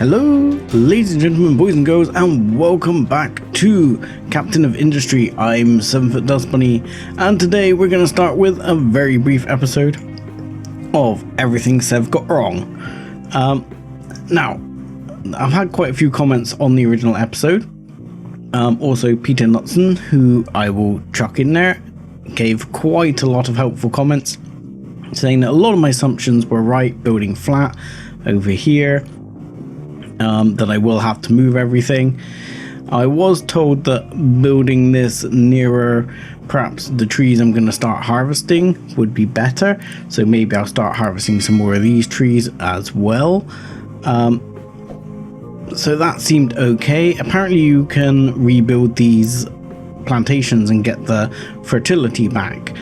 Hello, ladies and gentlemen, boys and girls, and welcome back to Captain of Industry. I'm 7 Dust Bunny, and today we're going to start with a very brief episode of Everything Sev Got Wrong. Now, I've had quite a few comments on the original episode. Also, Peter Knutson, who I will chuck in there, gave quite a lot of helpful comments, saying that a lot of my assumptions were right, building flat over here. That I will have to move everything. I was told that building this nearer perhaps the trees I'm going to start harvesting would be better, so maybe I'll start harvesting some more of these trees as well. So that seemed okay. Apparently you can rebuild these plantations and get the fertility back,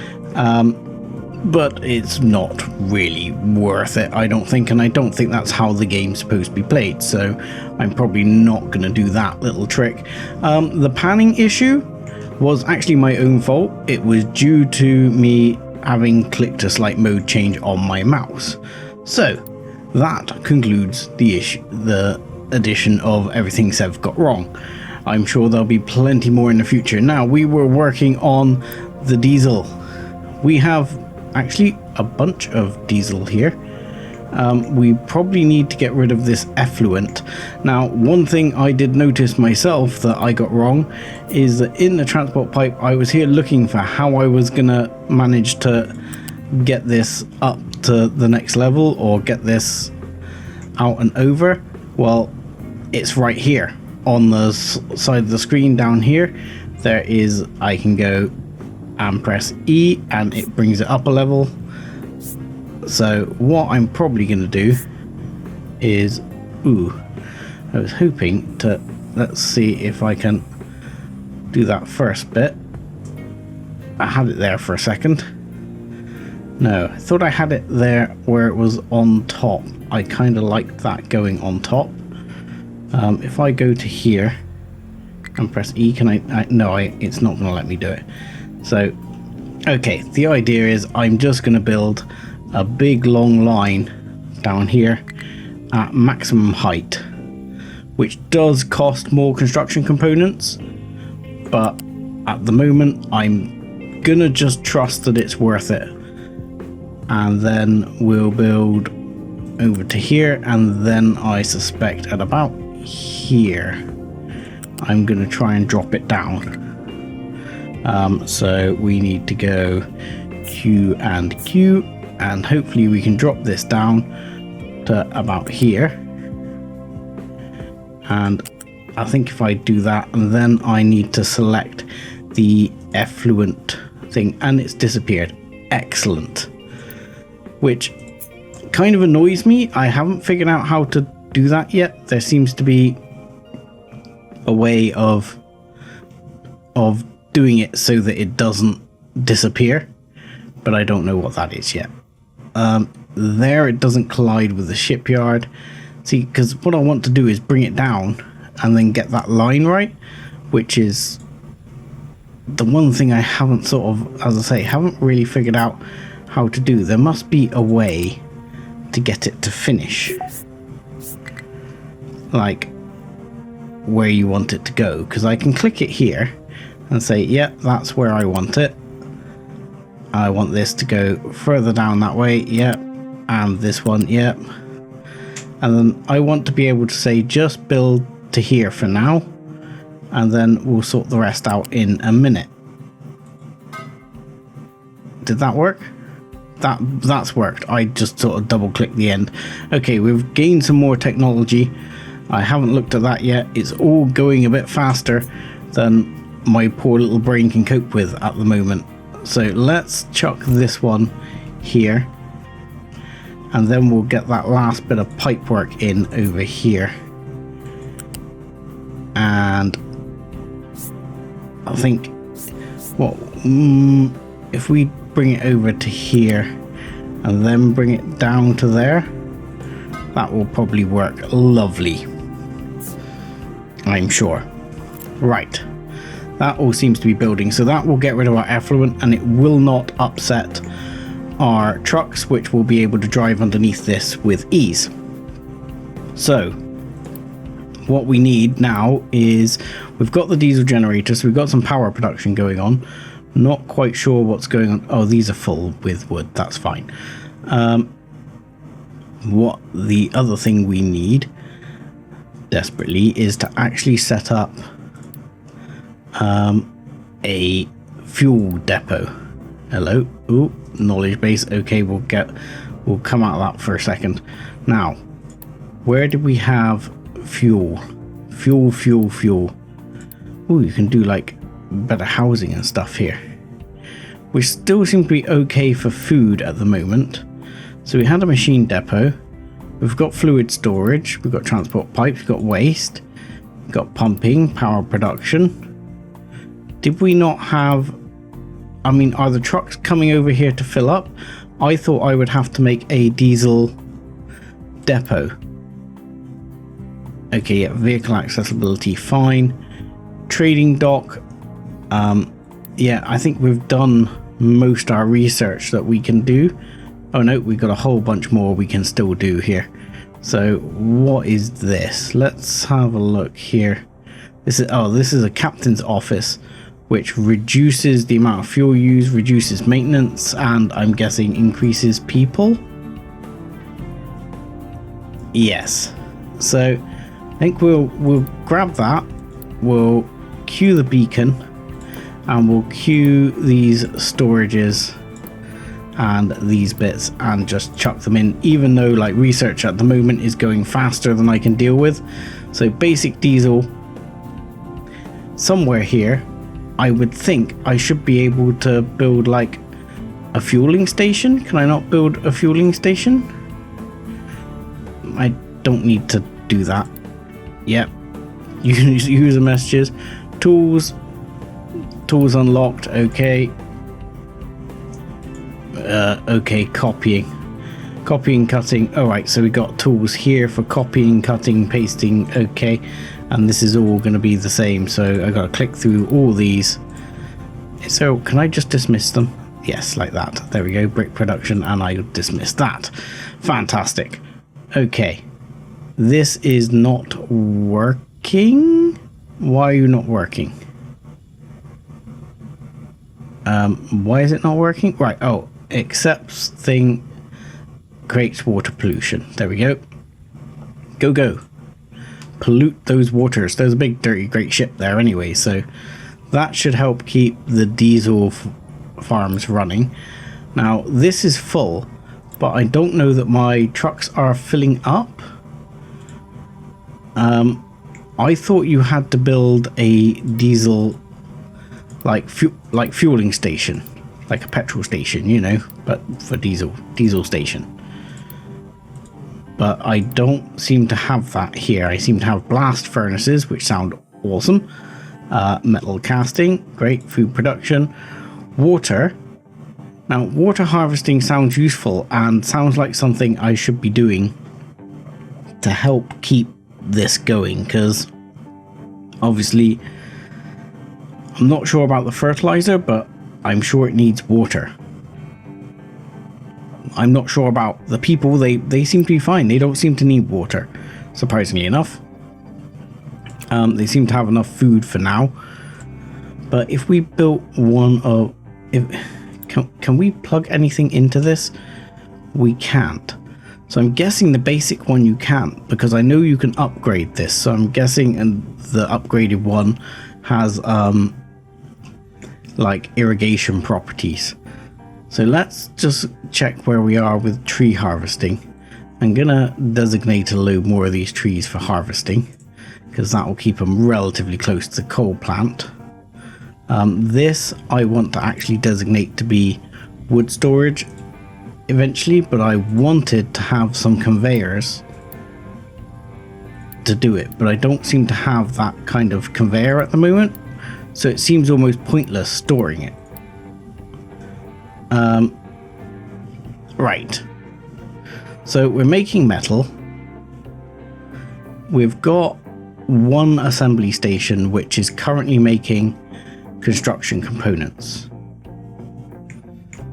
but it's not really worth it, I don't think, and I don't think that's how the game's supposed to be played, so I'm probably not going to do that little trick. The panning issue was actually my own fault. It was due to me having clicked a slight mode change on my mouse. So that concludes the edition of Everything Sev Got Wrong. I'm sure there'll be plenty more in the future. Now, we were working on the diesel. We have actually a bunch of diesel here. We probably need to get rid of this effluent. Now, one thing I did notice myself that I got wrong is that in the transport pipe, I was here looking for how I was gonna manage to get this up to the next level or get this out and over. Well, it's right here on the side of the screen down here. There is, I can go and press E and it brings it up a level. So what I'm probably going to do is, I was hoping to, let's see if I can do that first bit. I had it there for a second. No, I thought I had it there where it was on top. I kind of liked that going on top. If I go to here and press E, can I no, it's not going to let me do it. So, okay, the idea is I'm just going to build a big long line down here at maximum height, which does cost more construction components, but at the moment I'm going to just trust that it's worth it. And then we'll build over to here, and then I suspect at about here I'm going to try and drop it down. So we need to go Q and Q, and hopefully we can drop this down to about here. And I think if I do that, and then I need to select the effluent thing, and it's disappeared. Excellent. Which kind of annoys me. I haven't figured out how to do that yet. There seems to be a way of doing it so that it doesn't disappear, but I don't know what that is yet. There it doesn't collide with the shipyard. See, because what I want to do is bring it down and then get that line right, which is the one thing I haven't sort of, as I say, haven't really figured out how to do. There must be a way to get it to finish, like where you want it to go, because I can click it here and say, yep, that's where I want it. I want this to go further down that way, yep, and this one, yep. And then I want to be able to say, just build to here for now, and then we'll sort the rest out in a minute. Did that work? That's worked. I just sort of double clicked the end. Okay, we've gained some more technology. I haven't looked at that yet. It's all going a bit faster than my poor little brain can cope with at the moment. So let's chuck this one here, and then we'll get that last bit of pipe work in over here. And I think, well, if we bring it over to here and then bring it down to there, that will probably work lovely, I'm sure. Right. That all seems to be building, so that will get rid of our effluent and it will not upset our trucks, which will be able to drive underneath this with ease. So what we need now is, we've got the diesel generator, so we've got some power production going on. Not quite sure what's going on. Oh, these are full with wood, that's fine. What the other thing we need desperately is to actually set up a fuel depot. Hello. Ooh, knowledge base. Okay, we'll come out of that for a second. Now, where did we have fuel? Fuel. Ooh, you can do like better housing and stuff here. We still seem to be okay for food at the moment. So we had a machine depot. We've got fluid storage. We've got transport pipes. We've got waste. We've got pumping, power production. Did we not have... I mean, are the trucks coming over here to fill up? I thought I would have to make a diesel depot. Okay, yeah, vehicle accessibility, fine. Trading dock. Yeah, I think we've done most our research that we can do. Oh no, we've got a whole bunch more we can still do here. So what is this? Let's have a look here. This is a captain's office, which reduces the amount of fuel used, reduces maintenance, and I'm guessing increases people. Yes. So I think we'll grab that. We'll queue the beacon, and we'll queue these storages and these bits and just chuck them in, even though like research at the moment is going faster than I can deal with. So basic diesel somewhere here. I would think I should be able to build like a fueling station. Can I not build a fueling station? I don't need to do that. Yep. User messages. Tools unlocked. Okay. Okay, copying, cutting. All right, so we got tools here for copying, cutting, pasting. Okay, and this is all going to be the same. So I got to click through all these. So can I just dismiss them? Yes, like that. There we go. Brick production, and I dismiss that. Fantastic. Okay, this is not working. Why are you not working? Why is it not working? Right. Oh. Accepts thing, creates water pollution. There we go. Go. Pollute those waters. There's a big dirty great ship there anyway, so that should help keep the diesel farms running. Now this is full, but I don't know that my trucks are filling up. I thought you had to build a diesel like fueling station. Like a petrol station, you know, but for diesel station. But I don't seem to have that here. I seem to have blast furnaces, which sound awesome. Metal casting, great. Food production. Water. Now, water harvesting sounds useful and sounds like something I should be doing to help keep this going, because obviously I'm not sure about the fertilizer, but I'm sure it needs water. I'm not sure about the people. They seem to be fine. They don't seem to need water, surprisingly enough. They seem to have enough food for now. But if we built one of... Can we plug anything into this? We can't. So I'm guessing the basic one you can't, because I know you can upgrade this. So I'm guessing and the upgraded one has... like irrigation properties. So let's just check where we are with tree harvesting. I'm gonna designate a load more of these trees for harvesting, because that will keep them relatively close to the coal plant. This I want to actually designate to be wood storage eventually, but I wanted to have some conveyors to do it, but I don't seem to have that kind of conveyor at the moment. So it seems almost pointless storing it. Right. So we're making metal. We've got one assembly station which is currently making construction components.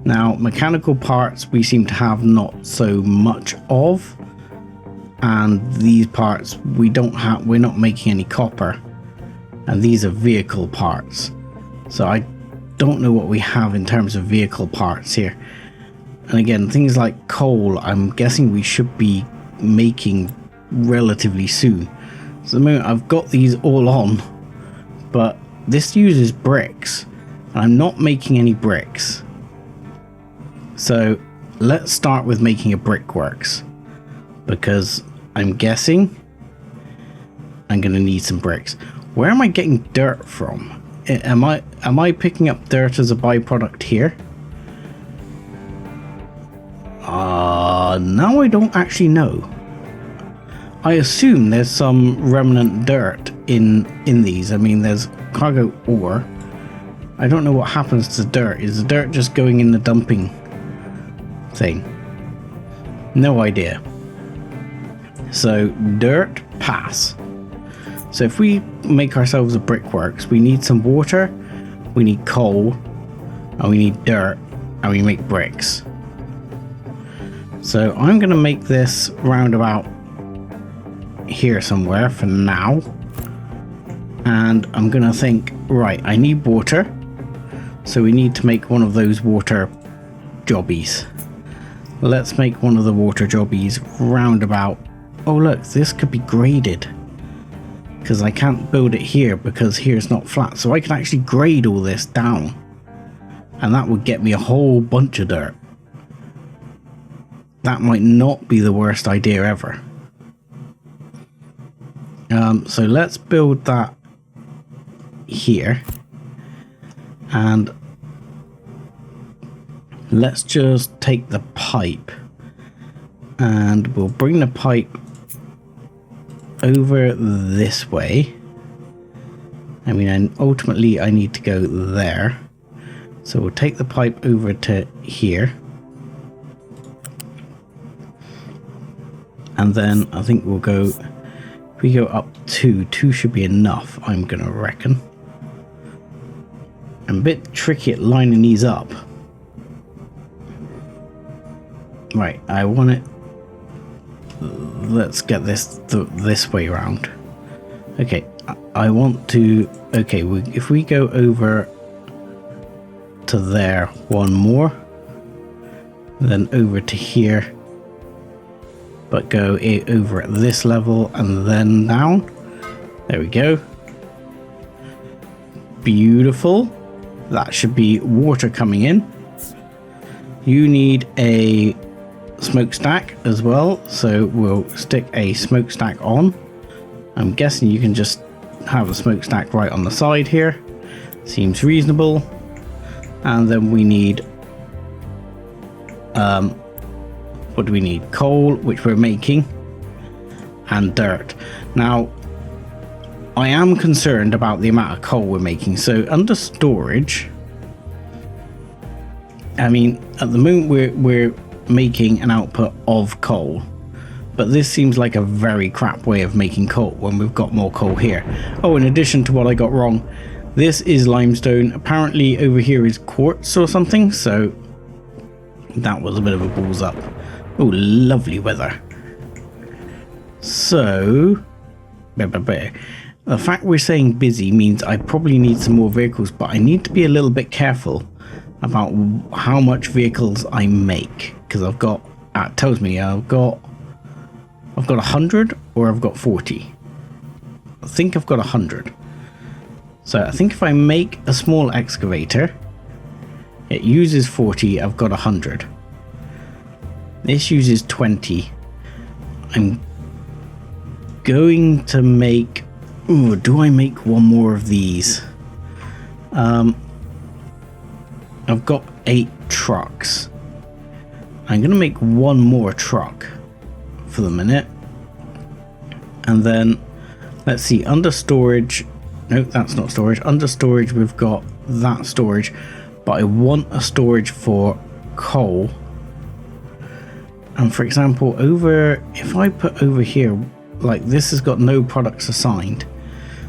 Now, mechanical parts we seem to have not so much of. and these parts we're not making any copper, and these are vehicle parts. So I don't know what we have in terms of vehicle parts here. And again, things like coal, I'm guessing we should be making relatively soon. So at the moment I've got these all on, but this uses bricks, and I'm not making any bricks. So let's start with making a brickworks, because I'm guessing I'm going to need some bricks. Where am I getting dirt from? Am I picking up dirt as a byproduct here? Now I don't actually know. I assume there's some remnant dirt in these. I mean, there's cargo ore. I don't know what happens to dirt. Is the dirt just going in the dumping thing? No idea. So dirt, pass. So if we make ourselves a brickworks, we need some water, we need coal, and we need dirt, and we make bricks. So I'm going to make this roundabout here somewhere for now. And I'm going to think, right, I need water. So we need to make one of those water jobbies. Let's make one of the water jobbies roundabout. Oh look, this could be graded, because I can't build it here because here's not flat. So I can actually grade all this down, and that would get me a whole bunch of dirt. That might not be the worst idea ever. So let's build that here, and let's just take the pipe, and we'll bring the pipe over this way. I mean, ultimately I need to go there, so we'll take the pipe over to here, and then I think we'll go, if we go up two should be enough, I'm gonna reckon. I'm a bit tricky at lining these up. Right, I want it, let's get this way around. Okay, I want to, okay, if we go over to there one more, then over to here, but go over at this level and then down. There we go. Beautiful. That should be water coming in. You need a smokestack as well, so we'll stick a smokestack on. I'm guessing you can just have a smokestack right on the side here. Seems reasonable. And then we need what do we need? Coal, which we're making, and dirt. Now I am concerned about the amount of coal we're making. So under storage, I mean, at the moment we're making an output of coal, but this seems like a very crap way of making coal when we've got more coal here. Oh, in addition to what I got wrong, this is limestone. Apparently over here is quartz or something, so that was a bit of a balls up. Oh, lovely weather. So the fact we're saying busy means I probably need some more vehicles, but I need to be a little bit careful about how much vehicles I make, because I've got, it tells me I've got 100 or I've got 40. I think I've got 100. So I think if I make a small excavator, it uses 40, I've got 100. This uses 20. I'm going to make, ooh, do I make one more of these? I've got 8 trucks. I'm going to make one more truck for the minute. And then, let's see, under storage, no, that's not storage. Under storage, we've got that storage, but I want a storage for coal. And for example, if I put over here, like this has got no products assigned.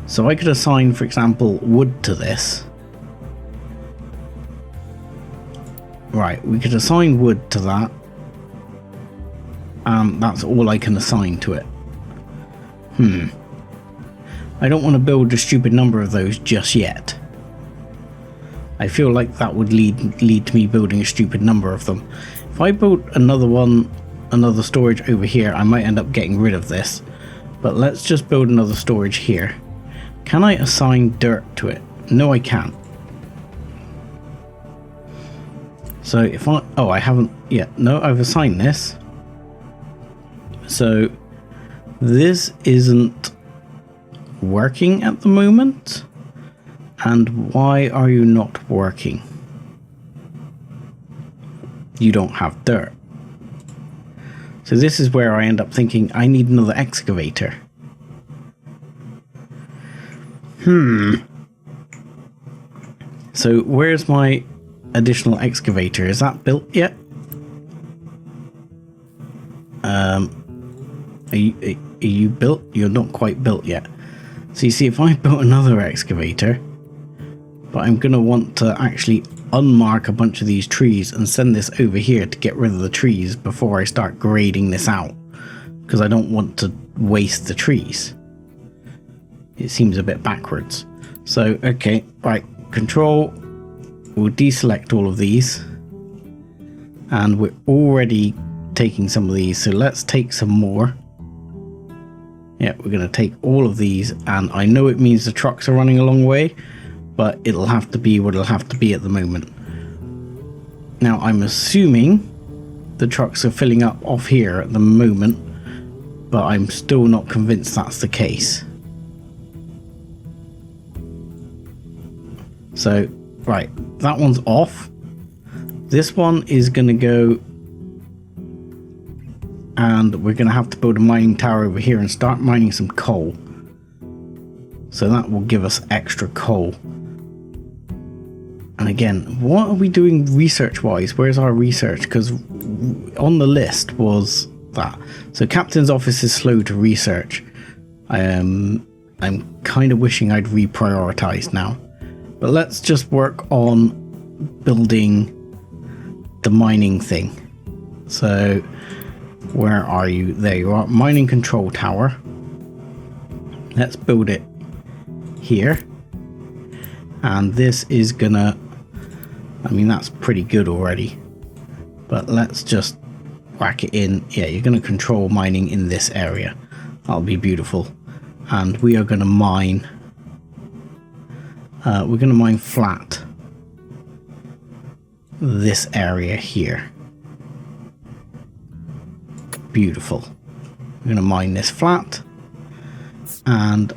So I could assign, for example, wood to this. Right, we could assign wood to that. that's all I can assign to it. I don't want to build a stupid number of those just yet. I feel like that would lead to me building a stupid number of them. If I built another storage over here, I might end up getting rid of this. But let's just build another storage here. Can I assign dirt to it? No, I can't. So if I haven't yet. No, I've assigned this. So this isn't working at the moment. And why are you not working? You don't have dirt. So this is where I end up thinking I need another excavator. So where's my additional excavator? Is that built yet? Are you built? You're not quite built yet. So you see, if I built another excavator, but I'm going to want to actually unmark a bunch of these trees and send this over here to get rid of the trees before I start grading this out, because I don't want to waste the trees. It seems a bit backwards. So, okay, right, control, we'll deselect all of these, and we're already taking some of these, so let's take some more. Yeah, we're going to take all of these, and I know it means the trucks are running a long way, but it'll have to be what it'll have to be at the moment. Now, I'm assuming the trucks are filling up off here at the moment, but I'm still not convinced that's the case. So, right, that one's off. This one is going to go, and we're going to have to build a mining tower over here and start mining some coal. So that will give us extra coal. And again, what are we doing research-wise? Where's our research? Because on the list was that. So Captain's office is slow to research. I'm kind of wishing I'd reprioritize now. But let's just work on building the mining thing. So where are you? There you are. Mining control tower. Let's build it here. And this is gonna, I mean, that's pretty good already, but let's just whack it in. Yeah, you're gonna control mining in this area. That'll be beautiful. And we are gonna mine, we're gonna mine flat this area here. Beautiful. We're gonna mine this flat, and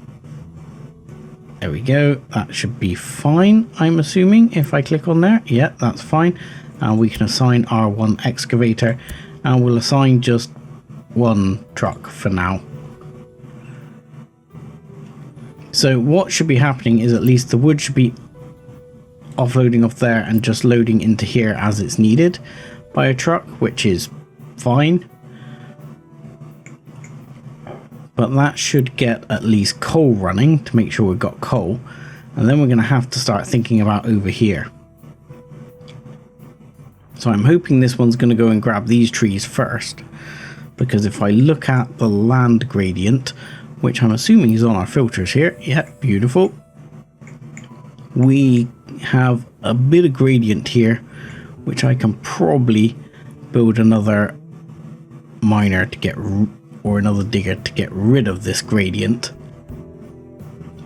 there we go. That should be fine, I'm assuming, if I click on there. Yeah, that's fine. And we can assign our one excavator, and we'll assign just one truck for now. So what should be happening is at least the wood should be offloading off there and just loading into here as it's needed by a truck, which is fine. But that should get at least coal running to make sure we've got coal. And then we're going to have to start thinking about over here. So I'm hoping this one's going to go and grab these trees first. Because if I look at the land gradient, which I'm assuming is on our filters here. Yeah, beautiful. We have a bit of gradient here, which I can probably build another miner to get, or another digger to get rid of this gradient,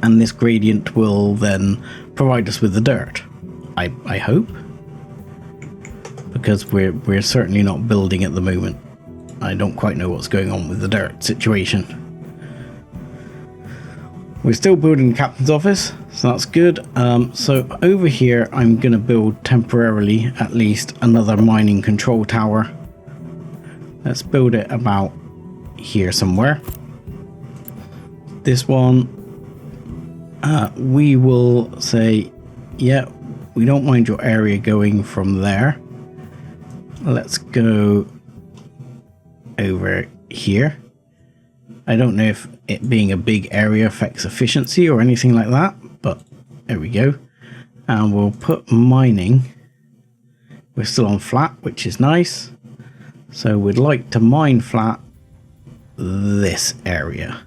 and this gradient will then provide us with the dirt. I hope, because we're certainly not building at the moment. I don't quite know what's going on with the dirt situation. We're still building the captain's office, so that's good. So over here I'm going to build temporarily at least another mining control tower. Let's build it about here somewhere. This one, we will say, yeah, we don't mind your area going from there. Let's go over here. I don't know if it being a big area affects efficiency or anything like that, but there we go. And we'll put mining. We're still on flat, which is nice. So we'd like to mine flat this area.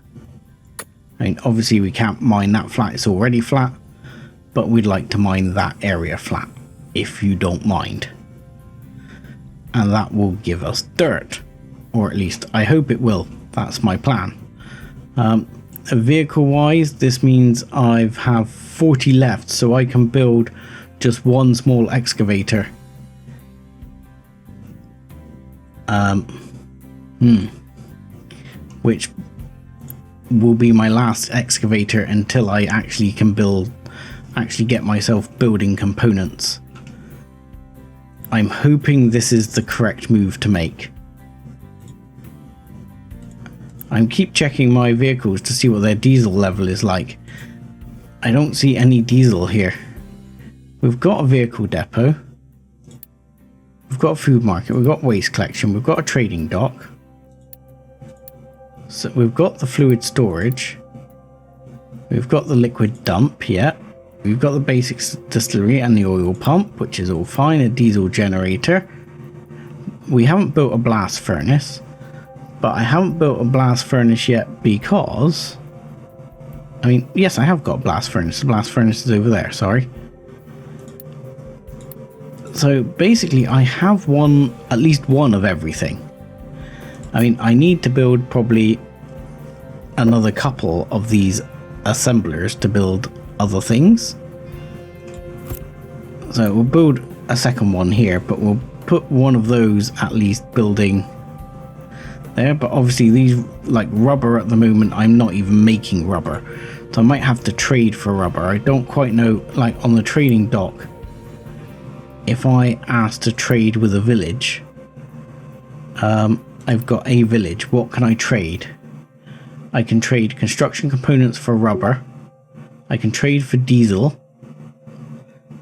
I mean, obviously we can't mine that flat, it's already flat, but we'd like to mine that area flat, if you don't mind. And that will give us dirt, or at least I hope it will. That's my plan. Vehicle wise, this means I have 40 left, so I can build just one small excavator. Which will be my last excavator until I actually can get myself building components. I'm hoping this is the correct move to make. I keep checking my vehicles to see what their diesel level is like. I don't see any diesel here. We've got a vehicle depot. We've got a food market. We've got waste collection. We've got a trading dock. So we've got the fluid storage. We've got the liquid dump, yeah. We've got the basic distillery and the oil pump, which is all fine. A diesel generator. We haven't built a blast furnace. But I haven't built a blast furnace yet because... I mean, yes, I have got a blast furnace. The blast furnace is over there, sorry. So basically, I have at least one of everything. I mean, I need to build probably another couple of these assemblers to build other things. So we'll build a second one here, but we'll put one of those at least building there. But obviously these, like rubber at the moment, I'm not even making rubber. So I might have to trade for rubber. I don't quite know, like on the trading dock, if I ask to trade with a village, I've got a village. What can I trade? I can trade construction components for rubber. I can trade for diesel,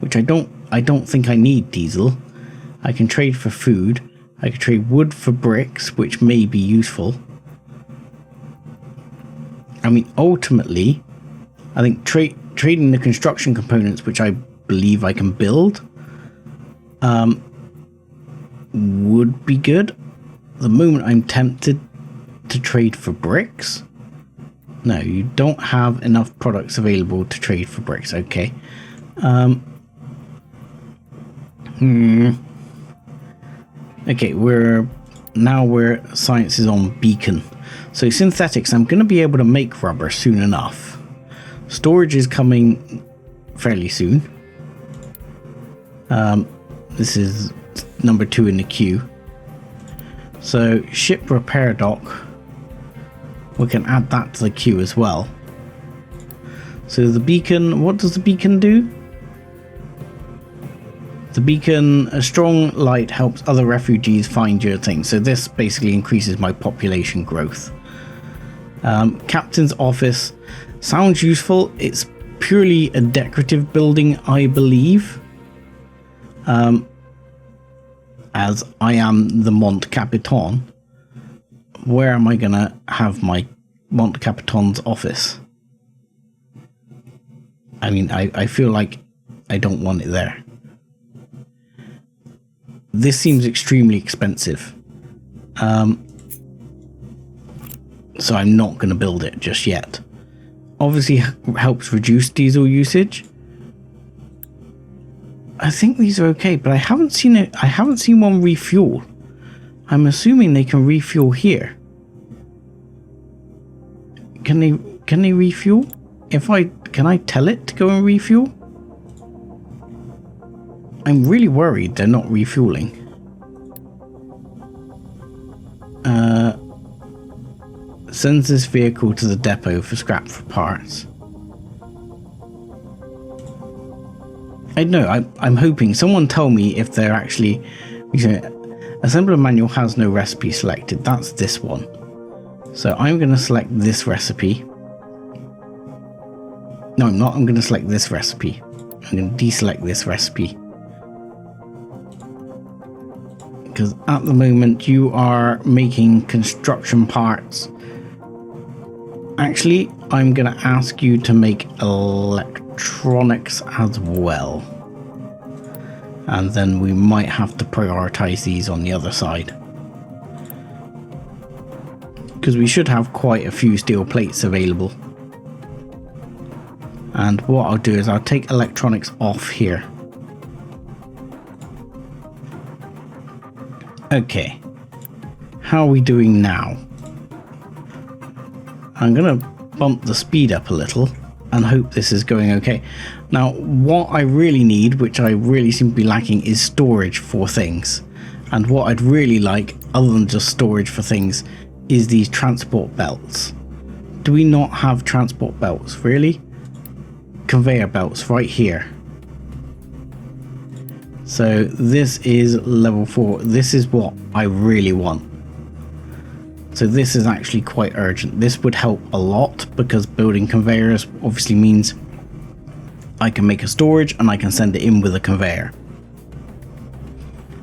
which I don't think I need diesel. I can trade for food. I can trade wood for bricks, which may be useful. I mean, ultimately, I think trading the construction components, which I believe I can build, would be good. The moment I'm tempted to trade for bricks. No, you don't have enough products available to trade for bricks. Okay. Okay, we're science is on beacon. So synthetics, I'm going to be able to make rubber soon enough. Storage is coming fairly soon. This is number 2 in the queue. So ship repair dock, we can add that to the queue as well. So the beacon, what does the beacon do? The beacon, a strong light helps other refugees find your thing. So this basically increases my population growth. Captain's office sounds useful. It's purely a decorative building, I believe. As I am the Mont Capiton, where am I gonna have my Mont Capiton's office? I mean, I feel like I don't want it there. This seems extremely expensive. So I'm not going to build it just yet. Obviously helps reduce diesel usage. I think these are okay, but I haven't seen it. I haven't seen one refuel. I'm assuming they can refuel here. Can they refuel? Can I tell it to go and refuel? I'm really worried they're not refueling. Sends this vehicle to the depot for scrap for parts. I don't know, I'm hoping someone tell me if they're actually... Assembler manual has no recipe selected. That's this one. So I'm going to select this recipe. No, I'm not. I'm going to select this recipe. I'm going to deselect this recipe. Because at the moment you are making construction parts. Actually, I'm going to ask you to make electronics as well. And then we might have to prioritize these on the other side. because we should have quite a few steel plates available. And what I'll do is I'll take electronics off here. Okay, how are we doing now? I'm gonna bump the speed up a little and hope this is going okay. Now, what I really need, which I really seem to be lacking, is storage for things. And what I'd really like, other than just storage for things, is these transport belts. Do we not have transport belts? Really? Conveyor belts right here. So this is level 4. This is what I really want. So this is actually quite urgent. This would help a lot because building conveyors obviously means I can make a storage and I can send it in with a conveyor.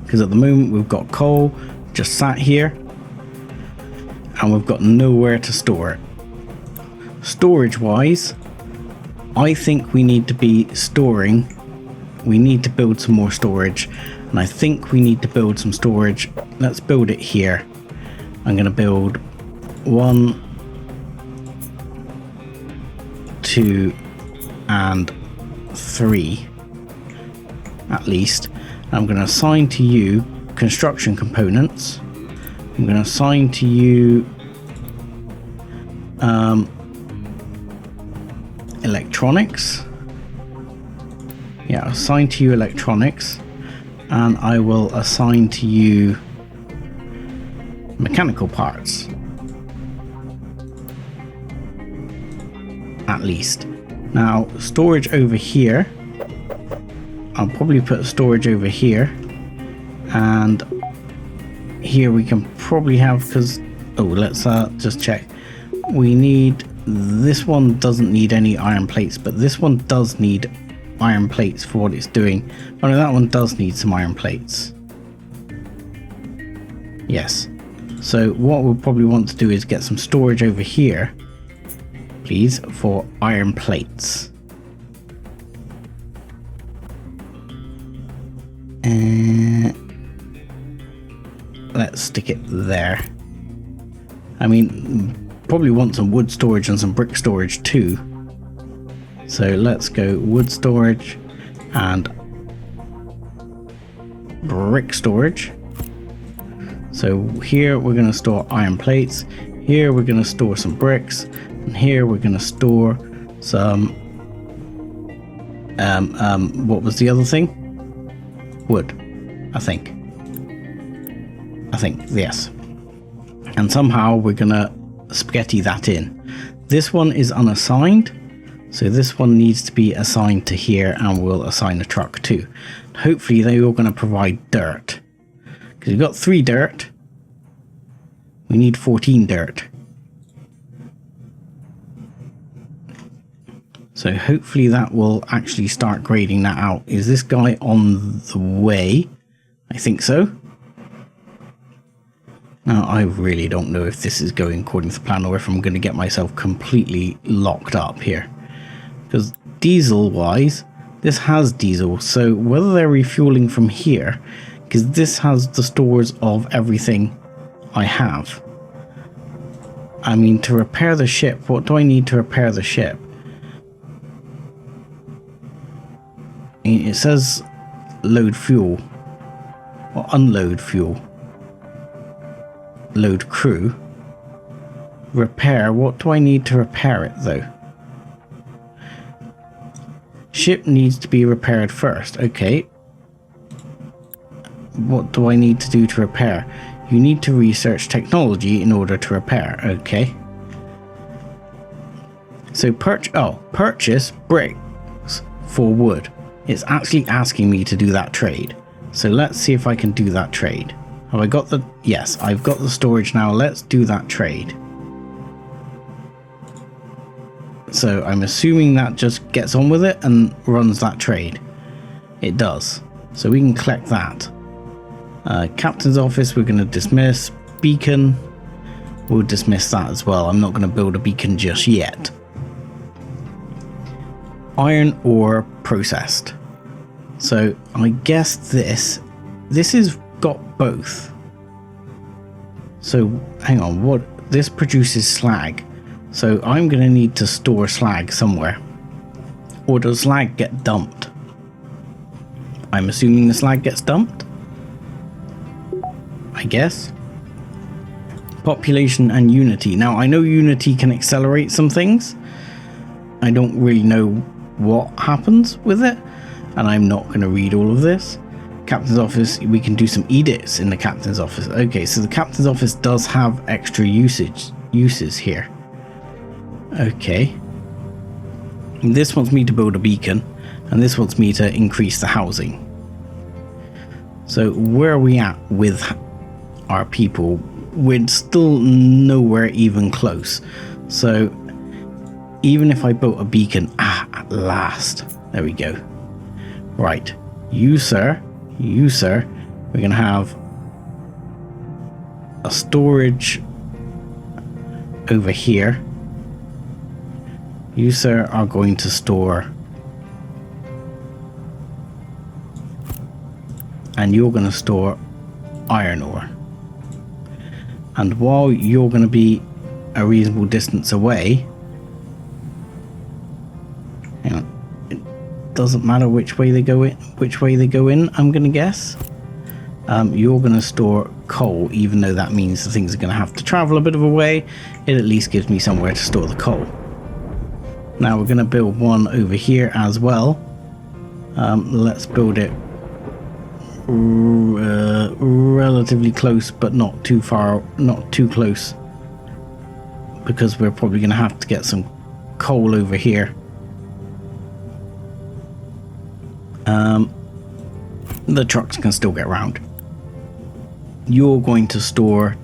Because at the moment we've got coal just sat here and we've got nowhere to store it. Storage wise, I think we need to be storing. We need to build some more storage, and I think we need to build some storage. Let's build it here. I'm going to build 1, 2 and 3 at least. I'm going to assign to you construction components. I'm going to assign to you electronics. Yeah, assign to you electronics, and I will assign to you mechanical parts at least. Now storage over here, I'll probably put storage over here, and here we can probably have, because let's just check. We need, this one doesn't need any iron plates, but this one does need iron plates for what it's doing. Oh no, that one does need some iron plates. Yes. So what we'll probably want to do is get some storage over here, please, for iron plates. Let's stick it there. I mean, probably want some wood storage and some brick storage too. So let's go wood storage and brick storage. So here we're going to store iron plates, here we're going to store some bricks, and here we're going to store some what was the other thing? Wood, I think, yes. And somehow we're going to spaghetti that in. This one is unassigned, so this one needs to be assigned to here, and we'll assign a truck too. Hopefully they're all going to provide dirt. Because we've got 3 dirt. We need 14 dirt. So hopefully that will actually start grading that out. Is this guy on the way? I think so. Now I really don't know if this is going according to plan or if I'm going to get myself completely locked up here. Because diesel wise, this has diesel. So whether they're refueling from here, because this has the stores of everything I have. I mean, to repair the ship, what do I need to repair the ship? It says load fuel or unload fuel. Load crew. Repair, what do I need to repair it though? Ship needs to be repaired first. Okay. What do I need to do to repair? You need to research technology in order to repair. Okay. So purchase bricks for wood. It's actually asking me to do that trade. So let's see if I can do that trade. Have I got the... Yes, I've got the storage now. Let's do that trade. So I'm assuming that just gets on with it and runs that trade. It does. So we can collect that. Captain's office we're going to dismiss. Beacon, we'll dismiss that as well. I'm not going to build a beacon just yet. Iron ore processed. So I guess this is got both. So hang on, what this produces slag. So I'm going to need to store slag somewhere. Or does slag get dumped? I'm assuming the slag gets dumped. I guess. Population and Unity. Now, I know Unity can accelerate some things. I don't really know what happens with it, and I'm not going to read all of this. Captain's office, we can do some edits in the captain's office. Okay, so the captain's office does have extra uses here. Okay. And this wants me to build a beacon, and this wants me to increase the housing. So where are we at with our people? We're still nowhere even close. So even if I built a beacon, at last, there we go. Right, you sir, we're gonna have a storage over here. You sir are going to store, and you're going to store iron ore. And while you're going to be a reasonable distance away, hang on, it doesn't matter which way they go in, I'm going to guess. You're going to store coal, even though that means the things are going to have to travel a bit of a way. It at least gives me somewhere to store the coal. Now we're going to build one over here as well. Let's build it relatively close, but not too far, not too close, because we're probably going to have to get some coal over here. The trucks can still get around. You're going to store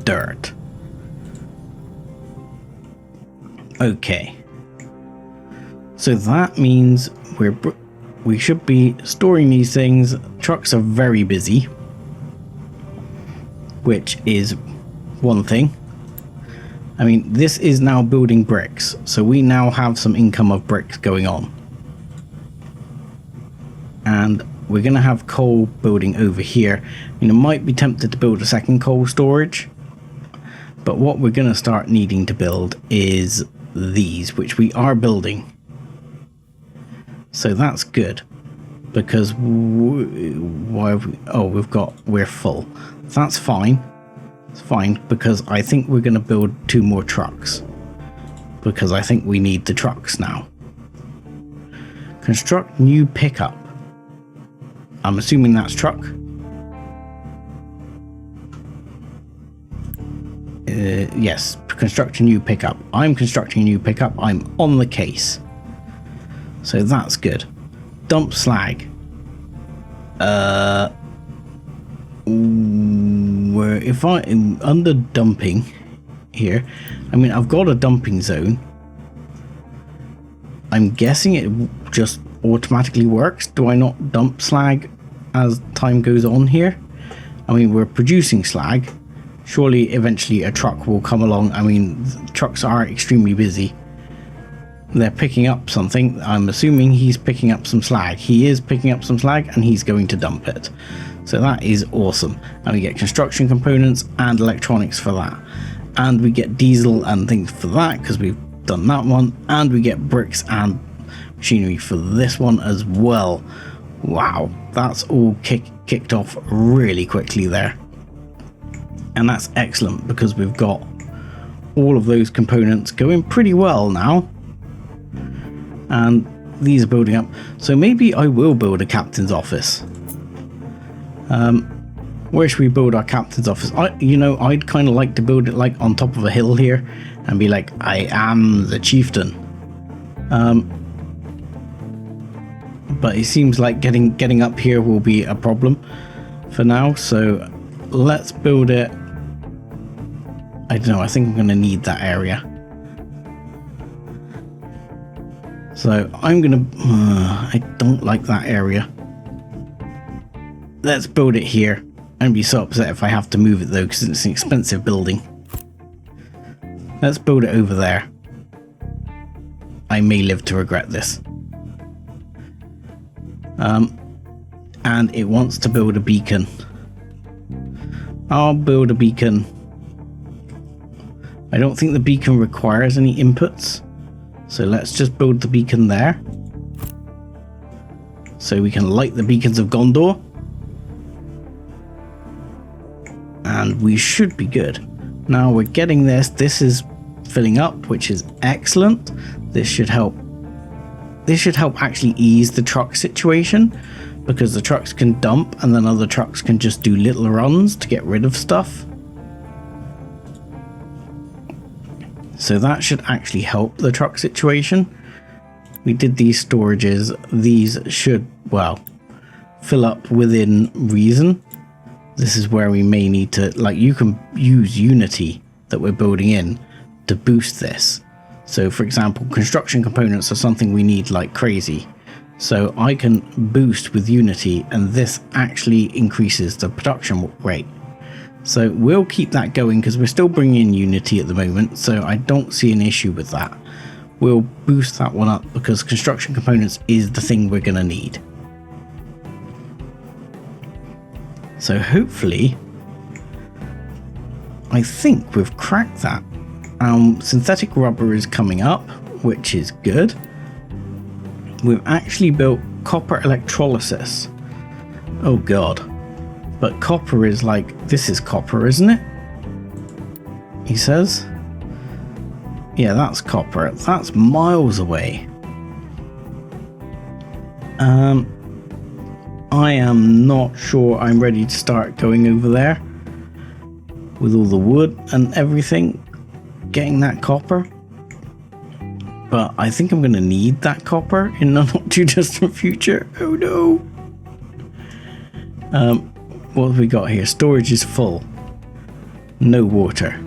dirt. Okay. So that means we should be storing these things. Trucks are very busy, which is one thing. I mean, this is now building bricks, so we now have some income of bricks going on. And we're going to have coal building over here. You know, might be tempted to build a second coal storage, but what we're going to start needing to build is these, which we are building. So that's good, because we're full. That's fine. It's fine, because I think we're going to build 2 more trucks, because I think we need the trucks now. Construct new pickup. I'm assuming that's truck. Yes, construct a new pickup. I'm constructing a new pickup. I'm on the case. So that's good. Dump slag. Where if I am under dumping here, I mean, I've got a dumping zone. I'm guessing it just automatically works. Do I not dump slag as time goes on here? I mean, we're producing slag. Surely eventually a truck will come along. I mean, trucks are extremely busy. They're picking up something. I'm assuming he's picking up some slag. He is picking up some slag, and he's going to dump it. So that is awesome. And we get construction components and electronics for that. And we get diesel and things for that, because we've done that one. And we get bricks and machinery for this one as well. Wow, that's all kicked off really quickly there. And that's excellent, because we've got all of those components going pretty well now. And these are building up. So maybe I will build a captain's office. Where should we build our captain's office? I'd kind of like to build it like on top of a hill here and be like, I am the chieftain. But it seems like getting up here will be a problem for now. So let's build it. I don't know. I think I'm going to need that area. So I'm going to... I don't like that area. Let's build it here. I'd be so upset if I have to move it though, because it's an expensive building. Let's build it over there. I may live to regret this. And it wants to build a beacon. I'll build a beacon I don't think the beacon requires any inputs. So let's just build the beacon there. So we can light the beacons of Gondor. And we should be good. Now we're getting this. This is filling up, which is excellent. This should help. This should help actually ease the truck situation, because the trucks can dump and then other trucks can just do little runs to get rid of stuff. So that should actually help the truck situation. We did these storages. These should, well, fill up within reason. This is where we may need to, like, you can use Unity that we're building in to boost this. So for example, construction components are something we need like crazy. So I can boost with Unity, and this actually increases the production rate. So we'll keep that going because we're still bringing in Unity at the moment, so I don't see an issue with that. We'll boost that one up because construction components is the thing we're going to need. So hopefully, I think we've cracked that. Synthetic rubber is coming up, which is good. We've actually built copper electrolysis. Oh god. But copper is like, this is copper, isn't it? He says. Yeah, that's copper. That's miles away. I am not sure I'm ready to start going over there with all the wood and everything, getting that copper. But I think I'm going to need that copper in the not too distant future. Oh no. What have we got here? Storage is full. No water.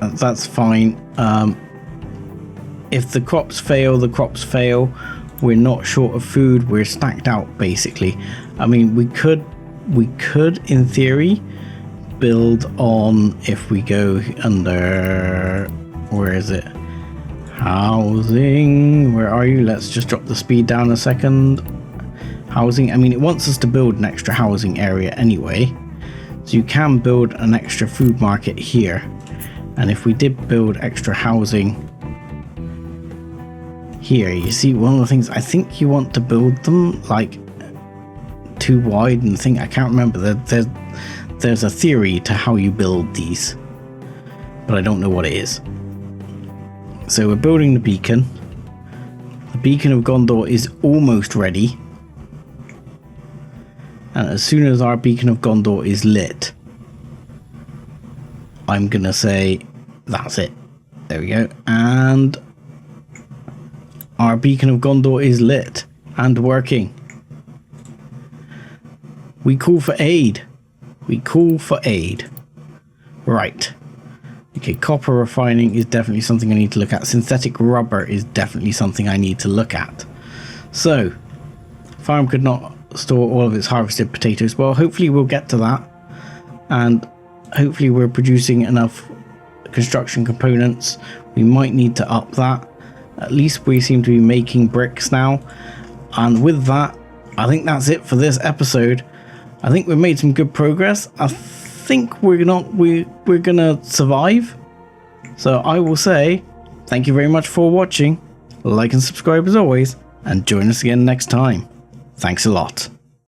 That's fine. If the crops fail, the crops fail. We're not short of food. We're stacked out, basically. I mean, we could, in theory, build on if we go under... Where is it? Housing. Where are you? Let's just drop the speed down a second. Housing. I mean, it wants us to build an extra housing area anyway. So you can build an extra food market here. And if we did build extra housing here, you see, one of the things, I think you want to build them like too wide and I can't remember. There's a theory to how you build these, but I don't know what it is. So we're building the beacon. The beacon of Gondor is almost ready. And as soon as our beacon of Gondor is lit, I'm gonna say that's it. There we go. And our beacon of Gondor is lit and working. We call for aid. We call for aid. Right. Okay, copper refining is definitely something I need to look at. Synthetic rubber is definitely something I need to look at. So, farm could not store all of its harvested potatoes. Well, hopefully we'll get to that. And hopefully we're producing enough construction components. We might need to up that. At least we seem to be making bricks now. And with that, I think that's it for this episode. I think we've made some good progress. I think we're gonna survive. So I will say thank you very much for watching. Like and subscribe as always, and join us again next time. Thanks a lot.